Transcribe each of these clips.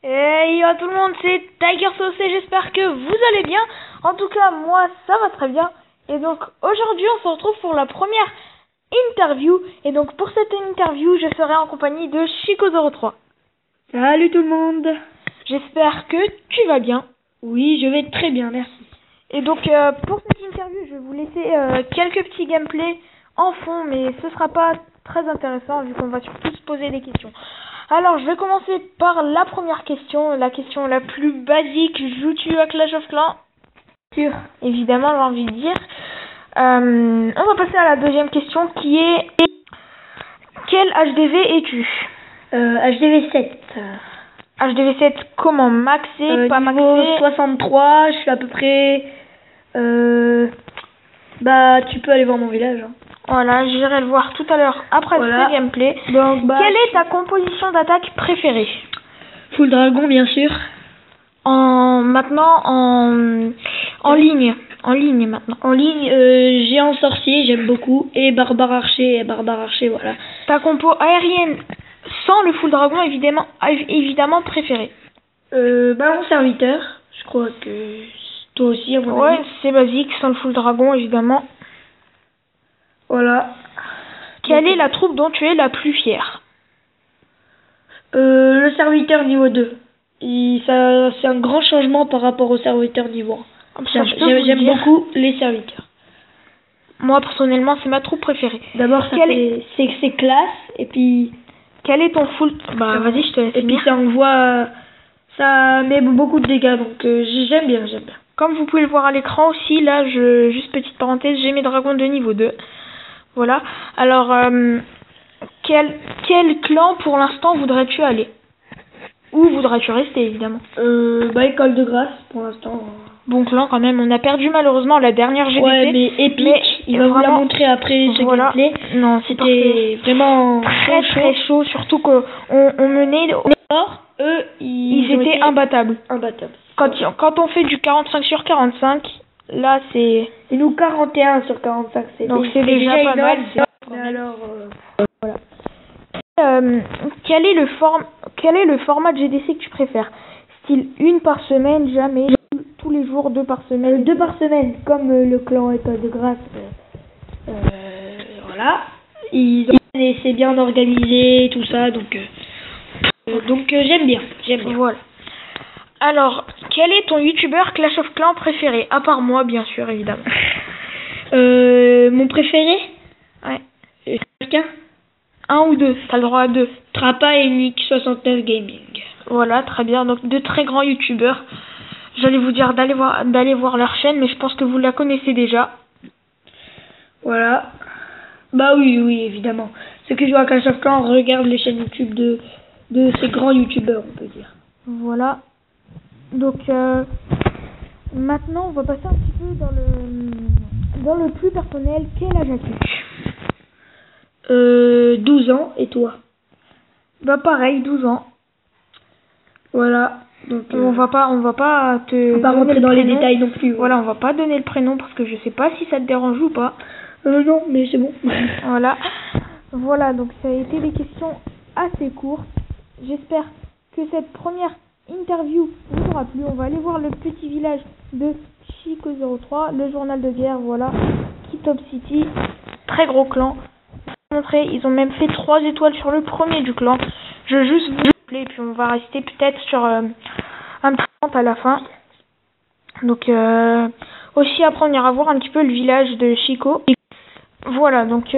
Hey à tout le monde, c'est Tiger Sauce et j'espère que vous allez bien. En tout cas, moi, ça va très bien. Et donc, aujourd'hui, on se retrouve pour la première interview. Et donc, pour cette interview, je serai en compagnie de Chico03. Salut tout le monde. J'espère que tu vas bien. Oui, je vais très bien, merci. Et donc, pour cette interview, je vais vous laisser quelques petits gameplays en fond, mais ce sera pas très intéressant vu qu'on va surtout se poser des questions. Alors, je vais commencer par la première question, la question la plus basique. Joues-tu à Clash of Clans? Sûr. Évidemment, j'ai envie de dire. On va passer à la deuxième question qui est: quel HDV es-tu? HDV 7. HDV 7, comment? Maxé, pas niveau maxé? 63, je suis à peu près... tu peux aller voir mon village. Hein. Voilà, j'irai le voir tout à l'heure après ce gameplay. Donc, quelle est ta composition d'attaque préférée? Full Dragon, bien sûr. Maintenant en ligne. En ligne maintenant. En ligne, Géant Sorcier, j'aime beaucoup. Et Barbare Archer, voilà. Ta compo aérienne sans le Full Dragon, évidemment préférée? Ballon Serviteur, je crois que toi aussi, à mon avis. Ouais, c'est basique, sans le Full Dragon, évidemment. Voilà. Quelle est la troupe dont tu es la plus fière? Le Serviteur niveau 2. Ça, c'est un grand changement par rapport au Serviteur niveau 1. J'aime beaucoup les Serviteurs. Moi, personnellement, c'est ma troupe préférée. D'abord, c'est classe, et puis... Quel est ton full... vas-y, je te laisse. Et puis, ça envoie... Ça met beaucoup de dégâts, donc j'aime bien. Comme vous pouvez le voir à l'écran aussi, là, juste petite parenthèse, j'ai mes dragons de niveau 2. Voilà. Alors, quel clan, pour l'instant, voudrais-tu aller? Où voudrais-tu rester, évidemment? École de Grâce, pour l'instant. Bon clan, quand même. On a perdu, malheureusement, la dernière GDC. Ouais, mais Epic, il va vous la montrer après ce gameplay. Non, c'était vraiment très chaud, surtout qu'on menait... Eux, ils étaient imbattables. Quand on fait du 45 sur 45, là, c'est... Et nous, 41 sur 45, donc c'est déjà pas mal. Mais alors, voilà. Quel est le format de GDC que tu préfères? Style 1 par semaine, jamais, tous les jours, 2 par semaine? 2 par semaine, comme le clan École de Grâce. Voilà. C'est bien organisé, tout ça, donc j'aime bien. Voilà. Alors, quel est ton youtubeur Clash of Clans préféré? À part moi, bien sûr, évidemment. Mon préféré? Ouais. Quelqu'un? 1 ou 2, t'as le droit à 2. Trappa et Nick 69 Gaming. Voilà, très bien. Donc, deux très grands youtubeurs. J'allais vous dire d'aller voir leur chaîne, mais je pense que vous la connaissez déjà. Voilà. Oui, évidemment. Ceux qui jouent à Clash of Clans regardent les chaînes YouTube de ces grands youtubeurs, on peut dire. Voilà. Donc, maintenant, on va passer un petit peu dans le plus personnel. Quel âge as-tu? 12 ans, et toi? Pareil, 12 ans. Voilà. Donc, on va pas rentrer dans les détails non plus. Voilà, on va pas donner le prénom parce que je sais pas si ça te dérange ou pas. Non, mais c'est bon. Voilà, donc ça a été des questions assez courtes. J'espère que cette première interview vous aura plu. On va aller voir le petit village de Chico03, le journal de guerre, voilà, Kitop City, très gros clan. Ils ont même fait 3 étoiles sur le premier du clan. Je vais juste vous rappeler, et puis on va rester peut-être sur un petit à la fin. Donc, aussi après on ira voir un petit peu le village de Chico. Voilà, donc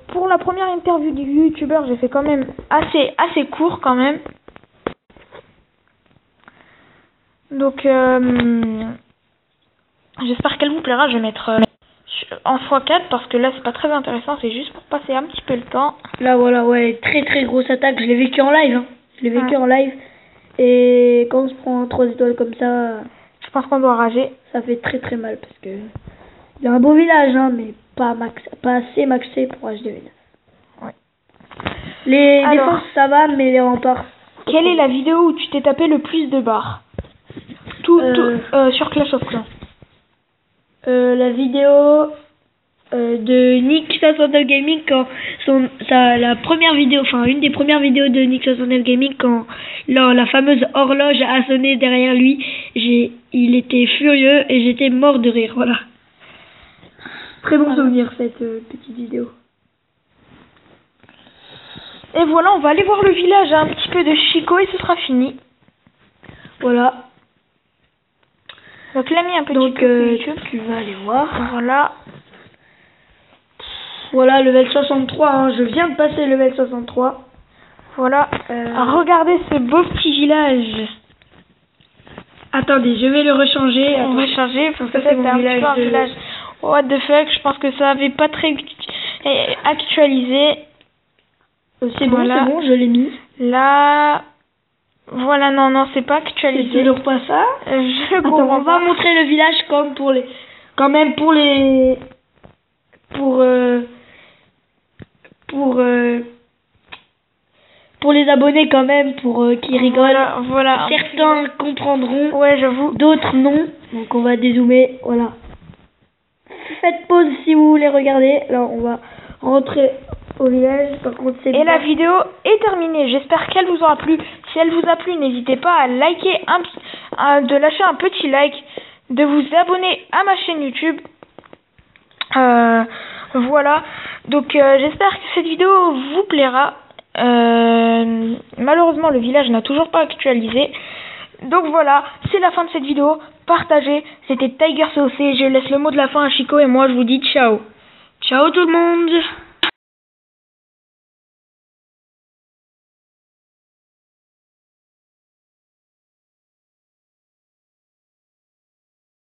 pour la première interview du youtubeur, j'ai fait quand même assez court quand même. Donc, j'espère qu'elle vous plaira. Je vais mettre en x4 parce que là c'est pas très intéressant, c'est juste pour passer un petit peu le temps. Là voilà, ouais, très grosse attaque, je l'ai vécu en live. En live. Et quand on se prend 3 étoiles comme ça, je pense qu'on doit rager. Ça fait très mal parce que il y a un beau village, mais pas assez maxé pour HDV9. Ouais. Les défenses ça va, mais les remparts. Quelle est la vidéo où tu t'es tapé le plus de barres sur Clash of Clans? La vidéo de Nick69 Gaming quand la première vidéo, enfin une des premières vidéos de Nick69 Gaming quand la fameuse horloge a sonné derrière lui, il était furieux et j'étais mort de rire, voilà. Très bon souvenir cette petite vidéo. Et voilà, on va aller voir le village, un petit peu de Chico et ce sera fini. Voilà. Donc l'ami un petit Donc peu YouTube. tu vas aller voir. Voilà. Voilà, level 63, hein. Je viens de passer level 63. Voilà. Regardez ce beau petit village. Attendez, je vais le rechanger. On va changer parce que ça, c'est un petit peu un village. What the fuck, je pense que ça avait pas très actualisé. C'est bon, voilà. c'est bon, je l'ai mis. Là, voilà, non, c'est pas actualisé. C'est toujours pas ça. On va montrer le village comme pour les, quand même pour les, pour les abonnés quand même, pour qu'ils rigolent. Voilà. Certains comprendront. Ouais, j'avoue. D'autres non. Donc on va dézoomer. Voilà. Faites pause si vous voulez regarder. Alors on va rentrer au village. Par contre, c'est la vidéo est terminée. J'espère qu'elle vous aura plu. Si elle vous a plu, n'hésitez pas à liker, de lâcher un petit like, de vous abonner à ma chaîne YouTube. Voilà. Donc j'espère que cette vidéo vous plaira. Malheureusement, le village n'a toujours pas actualisé. Donc voilà, c'est la fin de cette vidéo. Partagez. C'était Tiger COC. Je laisse le mot de la fin à Chico et moi je vous dis ciao. Ciao tout le monde.